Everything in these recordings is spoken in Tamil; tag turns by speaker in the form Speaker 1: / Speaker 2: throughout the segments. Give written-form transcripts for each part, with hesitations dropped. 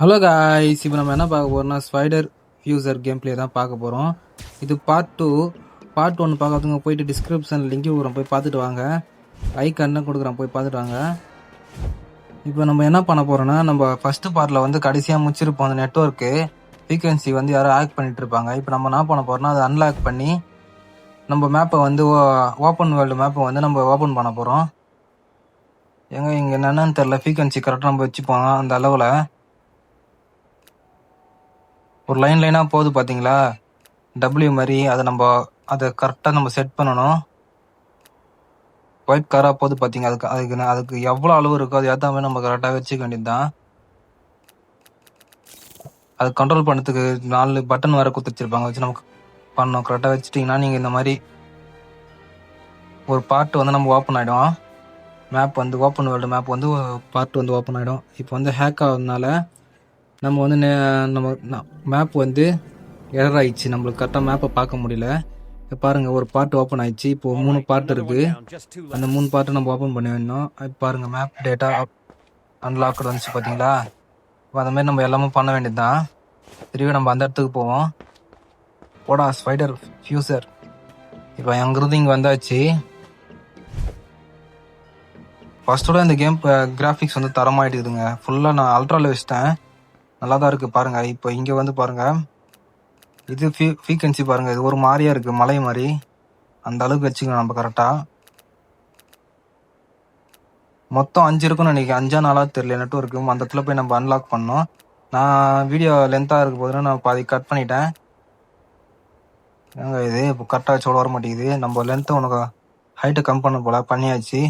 Speaker 1: ஹலோ காய்ஸ், இப்போ நம்ம என்ன பார்க்க போகிறோம்னா ஸ்பைடர் ஃபியூசர் கேம் பிளே தான் பார்க்க போகிறோம். இது பார்ட் 2. பார்ட் 1 பார்க்கறதுங்க போயிட்டு டிஸ்கிரிப்ஷனில் லிங்க் கொடுக்குறோம், போய் பார்த்துட்டு வாங்க. லைக் அண்ணன் கொடுக்குறோம், போய் பார்த்துட்டு வாங்க. இப்போ நம்ம என்ன பண்ண போகிறோம்னா, நம்ம ஃபஸ்ட்டு பார்ட்டில் வந்து கடைசியாக முடிச்சிருப்போம். அந்த நெட்ஒர்க்கு ஃப்ரீக்வன்சி வந்து யாரோ ஆக்ட் பண்ணிட்டு இருப்பாங்க. இப்போ நம்ம என்ன பண்ண போகிறோம்னா, அதை அன்லாக் பண்ணி நம்ம மேப்பை வந்து ஓப்பன் வேர்ல்டு மேப்பை வந்து நம்ம ஓப்பன் பண்ண போகிறோம். இங்கே என்னென்னு தெரில, ஃப்ரீக்வன்சி கரெக்டாக நம்ம வச்சுப்போம். அந்த அளவில் ஒரு லைனாக போகுது பார்த்தீங்களா, டபிள்யூ மாதிரி. அதை கரெக்டாக நம்ம செட் பண்ணணும். ஒயிட் காராக போகுது பார்த்தீங்க, அதுக்கு எவ்வளோ அளவு இருக்கோ அது ஏற்ற மாதிரி நம்ம கரெக்டாக வச்சுக்க வேண்டியது தான். அது கண்ட்ரோல் பண்ணுறதுக்கு 4 பட்டன் வேறு கொடுத்து வச்சுருப்பாங்க, வச்சு நமக்கு பண்ணணும். கரெக்டாக வச்சுட்டிங்கன்னா நீங்கள் இந்த மாதிரி ஒரு பார்ட் வந்து நம்ம ஓப்பன் ஆகிடும். மேப் வந்து ஓப்பன் வேர்ல்டு மேப் வந்து பார்ட் வந்து ஓப்பன் ஆகிடும். இப்போ வந்து ஹேக் ஆகுறதுனால நம்ம வந்து நம்ம மேப் வந்து எரர் ஆயிடுச்சு. நம்மளுக்கு கரெக்டாக மேப்பை பார்க்க முடியல. இப்போ பாருங்கள், ஒரு பார்ட் ஓப்பன் ஆயிடுச்சு. இப்போ 3 பார்ட் இருக்குது. அந்த 3 பார்ட்டை நம்ம ஓப்பன் பண்ணி வேணும். இப்போ பாருங்கள், மேப் டேட்டா அன்லாக்டு வந்துச்சு பார்த்தீங்களா. இப்போ அந்த மாதிரி நம்ம எல்லாமே பண்ண வேண்டியது தான். திரும்பி நம்ம அந்த இடத்துக்கு போவோம். போடா ஸ்பைடர் ஃபியூசர். இப்போ அங்கிருந்து இங்கே வந்தாச்சு. ஃபர்ஸ்ட்டோட இந்த கேம் கிராஃபிக்ஸ் வந்து தரமாயிட்டுதுங்க. ஃபுல்லாக நான் அல்ட்ராவில் வச்சிட்டேன். நல்லா தான் இருக்குது பாருங்கள். இப்போ இங்கே வந்து பாருங்கள், இது ஃப்ரீக்வன்சி பாருங்கள், இது ஒரு மாதிரியாக இருக்குது, மலை மாதிரி. அந்த அளவுக்கு வச்சுக்கணும் நம்ம கரெக்டாக. மொத்தம் 5 இருக்குன்னு நினைக்கிறேன், 5ஆ 4ஆ தெரியல நெட்வொர்க்கு. அந்த இடத்துல போய் நம்ம அன்லாக் பண்ணோம். நான் வீடியோ லென்த்தாக இருக்க போதுன்னா நான் பாதி கட் பண்ணிட்டேன். ஏங்க இது இப்போ கரெக்டாக வச்சோட வர மாட்டேங்குது. நம்ம லென்த்தை உனக்கு ஹைட்டை கம் பண்ண போல் பண்ணியாச்சு.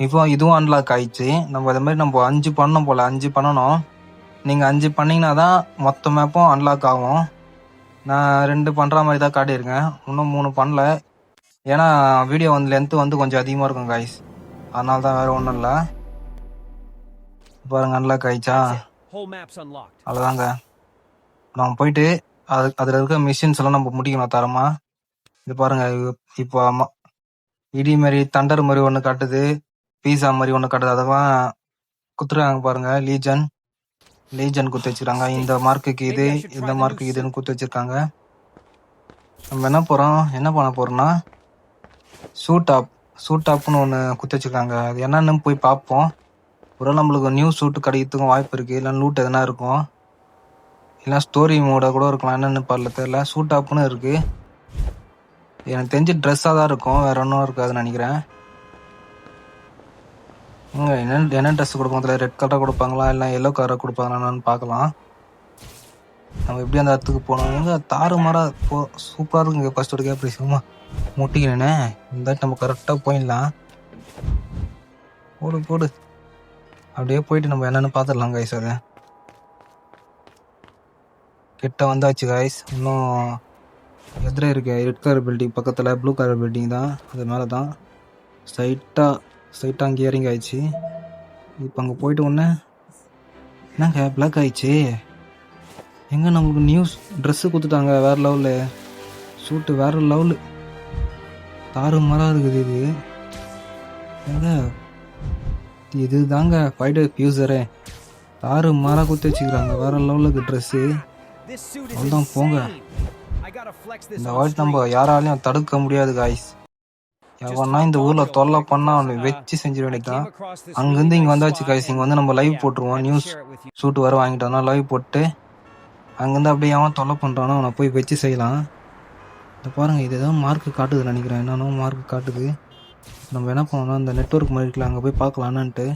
Speaker 1: இப்போ இதுவும் அன்லாக் ஆயிடுச்சு. நம்ம அதே மாதிரி நம்ம 5 பண்ணணும் போல், 5 பண்ணணும். நீங்கள் 5 பண்ணிங்கன்னா தான் மொத்த மேப்பும் அன்லாக் ஆகும். நான் 2 பண்ணுற மாதிரி தான் காட்டியிருக்கேன், இன்னும் 3 பண்ணல. ஏன்னா வீடியோ வந்து லென்த்து வந்து கொஞ்சம் அதிகமாக இருக்கும் காய்ஸ், அதனால தான், வேறு ஒன்றும் இல்லை. பாருங்கள், அன்லாக் ஆயிடுச்சா. அவ்வளோதாங்க. நம்ம போயிட்டு அதில் இருக்க மிஷின்ஸ் எல்லாம் நம்ம முடிக்கணும் தரமா. இது பாருங்கள், இப்போ இடி மாதிரி தண்டர் மாதிரி ஒன்று காட்டுது, பீஸா மாதிரி ஒன்று காட்டுது. அதெல்லாம் குத்துருக்காங்க பாருங்கள். லீஜன் குத்து வச்சுருக்காங்க. இந்த மார்க்குக்கு இது, இந்த மார்க்குக்கு இதுன்னு குத்து வச்சுருக்காங்க. நம்ம என்ன பண்ண போகிறோம்னா, சூட் டாப்னு ஒன்று குத்து வச்சுருக்காங்க. அது என்னன்னு போய் பார்ப்போம். ஒரு நம்மளுக்கு நியூ சூட்டு கிடைக்கிறதுக்கும் வாய்ப்பு இருக்குது. இல்லைன்னா லூட் எதனா இருக்கும், இல்லைனா ஸ்டோரி மோட கூட இருக்கலாம். என்னென்னு தெரியல. சூட் டாப்னு இருக்குது. எனக்கு தெரிஞ்சு ட்ரெஸ்ஸாக தான் இருக்கும், வேறு ஒன்றும் இருக்காதுன்னு நினைக்கிறேன். என்ன ட்ரெஸ் கொடுப்போம் தெரியல. ரெட் கலராக கொடுப்பாங்களா இல்லை எல்லோ கலராக கொடுப்பாங்களான்னு பார்க்கலாம். நம்ம எப்படி அந்த இடத்துக்கு போனோம். எங்கே தாறு மாறாக சூப்பராக இருக்குங்க. ஃபஸ்ட்டோட கேப் சும்மா முட்டிக்கினேனே. இந்த நம்ம கரெக்டாக போயிடலாம். போடு அப்படியே போயிட்டு நம்ம என்னென்னு பார்த்துடலாம் காய்ஸ். அதை கிட்ட வந்தாச்சு காய்ஸ். இன்னும் எதிரே இருக்க ரெட் கலர் பில்டிங் பக்கத்தில் ப்ளூ கலர் பில்டிங் தான், அது மேலே தான். ஸ்ட்ரைட்டாக அங்கே இறங்கி ஆயிடுச்சு. இப்போ அங்கே போயிட்டு ஒன்று என்னங்க பிளாக் ஆயிடுச்சு. எங்கே நம்மளுக்கு நியூஸ் ட்ரெஸ்ஸு கொடுத்துட்டாங்க. வேறு லெவலு சூட்டு, வேறு லெவலு தாறு மரம் இருக்குது. இது தாங்க ஸ்பைடர் ஃபியூசரு. தாறு மரம் குத்தி வச்சுக்கிறாங்க. வேறு லெவலுக்கு ட்ரெஸ்ஸு. அவ்வளோதான் போங்க. இந்த வாட்டி நம்ம யாராலையும் தடுக்க முடியாது காய்ஸ். எவனா இந்த ஊரில் தொல்லை பண்ணால் அவனை வச்சு செஞ்சிட வேண்டியதான். அங்கேருந்து இங்கே வந்தாச்சு காய்ஸ். இங்கே வந்து நம்ம லைவ் போட்டுருவோம். நியூஸ் ஷூட்டு வர வாங்கிட்டோம்னா லைவ் போட்டு அங்கேருந்து அப்படியே அவன் தொல்லை பண்ணுறானோ அவனை போய் வச்சு செய்யலாம். இதை பாருங்கள், இது எதாவது மார்க்கு காட்டுதுன்னு நினைக்கிறேன். என்னென்னோ மார்க்கு காட்டுது. நம்ம என்ன பண்ணோம்னா இந்த நெட்ஒர்க் மாதிரி இருக்கலாம், அங்கே போய் பார்க்கலான்னுட்டு.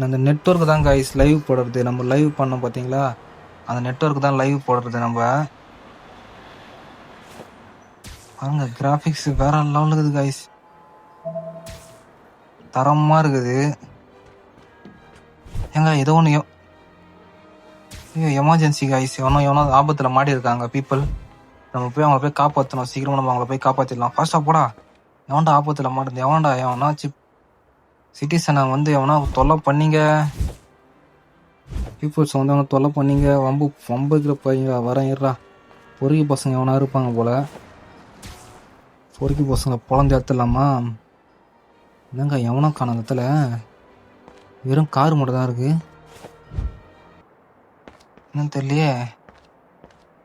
Speaker 1: அந்த நெட்ஒர்க்கு தான் காய்ஸ் லைவ் போடுறது. நம்ம லைவ் பண்ணோம் பார்த்தீங்களா, அந்த நெட்ஒர்க்கு தான் லைவ் போடுறது. நம்ம பாருங்க, கிராஃபிக்ஸ் வேற லெவலில் இருக்குது காய்ஸ், தரமாக இருக்குது. ஏங்க ஏதோ ஒன்று எமர்ஜென்சி காய்ஸ். எவனோ ஆபத்தில் மாடி இருக்காங்க பீப்புள். நம்ம போய் அவங்கள போய் காப்பாற்றணும். சீக்கிரமாக நம்ம அவங்கள போய் காப்பாற்றிடலாம். ஃபாஸ்ட்டாக போடா. எவன்டா ஆபத்தில் மாட்டேன், எவனாச்சு சிட்டிசனை வந்து எவனா தொல்லை பண்ணிங்க, பீப்புள்ஸ் வந்து அவனை தொல்லை பண்ணிங்க, வம்புக்கிற பையங்க வரேன் இருறா. பொறுக்கி பசங்க எவனா இருப்பாங்க போல். பொறுக்கி பசங்களை பொழந்து எடுத்துடலாமா. என்னங்க எவனோ காண இடத்துல வெறும் கார் மட்டும் தான் இருக்குது. என்னன்னு தெரியலையே.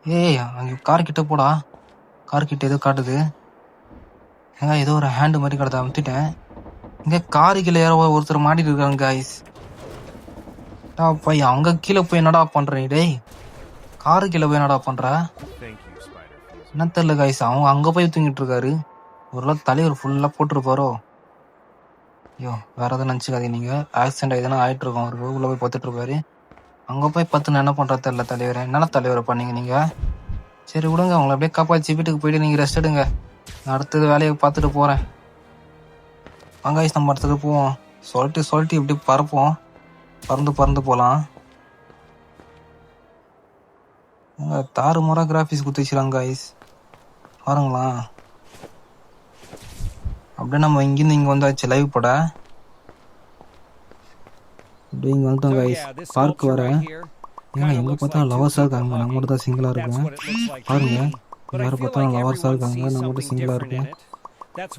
Speaker 1: ஏய் அங்கே கார் கிட்ட போடா. கார் கிட்ட ஏதோ காட்டுது. ஏங்க ஏதோ ஒரு ஹேண்டு மாதிரி கிடத்த அமுத்திட்டேன். இங்கே காரு கீழே யாரோ ஒருத்தர் மாட்டிட்டு இருக்காங்க காய்ஸ். பையன் அங்கே கீழே போய் என்னடா பண்ற நீ? டேய் காரு கீழே போய் என்னடா பண்ற? என்ன தெரியல காய்ஸ், அவங்க அங்கே போய் தூங்கிட்டு இருக்காரு. ஒரு தலைவர் ஃபுல்லாக போட்டுருப்பாரோ. ஐயோ வேற எதுவும் நினச்சிக்காதீங்க. நீங்கள் ஆக்சிடென்ட் எதுனா ஆகிட்டு இருக்கோம். அவருக்கு உள்ளே போய் பார்த்துட்டு இருப்பாரு. அங்கே போய் பார்த்து என்ன பண்ணுறது தெரியல தலைவர். என்னென்ன தலைவரை பண்ணீங்க நீங்கள்? சரி விடுங்க, அவங்கள அப்படியே காப்பாற்றி வீட்டுக்கு போயிட்டு நீங்கள் ரெஸ்ட் எடுங்க. நான் அடுத்தது வேலையை பார்த்துட்டு போகிறேன். வாங்காய்ஸ் நம்ம இடத்துக்கு போவோம். சொல்லிட்டு இப்படி பறப்போம். பறந்து போகலாம். தாறுமாறாக கிராஃபிக்ஸ் கொடுத்து வச்சுருக்காங்க காய்ஸ் பாருங்களா. அப்படியே நம்ம இங்கேருந்து இங்கே வந்தாச்சு லைவ் போட. அப்படியே இங்கே வந்துட்டோம் காய்ஸ். பார்க் வர ஏன்னா எங்கே பார்த்தாலும் லவர்ஸாக இருக்காங்க. நம்ம மட்டும் தான் சிங்கிளாக இருக்கேன். பாருங்க யாரை பார்த்தாலும் லவர்ஸாக இருக்காங்க. நம்ம மட்டும் சிங்கிளாக இருக்கேன்.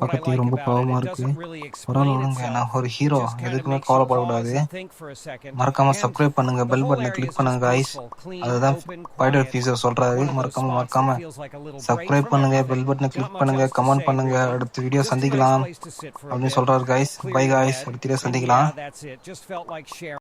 Speaker 1: பக்கத்தையும் ரொம்ப பாவமாக இருக்குது. பரவாயில்ல, நான் ஒரு ஹீரோ, எதுக்குமே கவலைப்படக்கூடாது. மறக்காமல் சப்ஸ்கிரைப் பண்ணுங்கள், பெல் பட்டனை கிளிக் பண்ணுங்கள் காய்ஸ். அதுதான் ஸ்பைடர் ஃபியூச்சர் சொல்கிறாரு. மறக்காமல் சப்ஸ்கிரைப் பண்ணுங்கள், பெல் பட்டனை கிளிக் பண்ணுங்கள், கமெண்ட் பண்ணுங்கள். அடுத்த வீடியோ சந்திக்கலாம் அப்படின்னு சொல்கிறாரு காய்ஸ். பை காய்ஸ், அடுத்த வீடியோ சந்திக்கலாம்.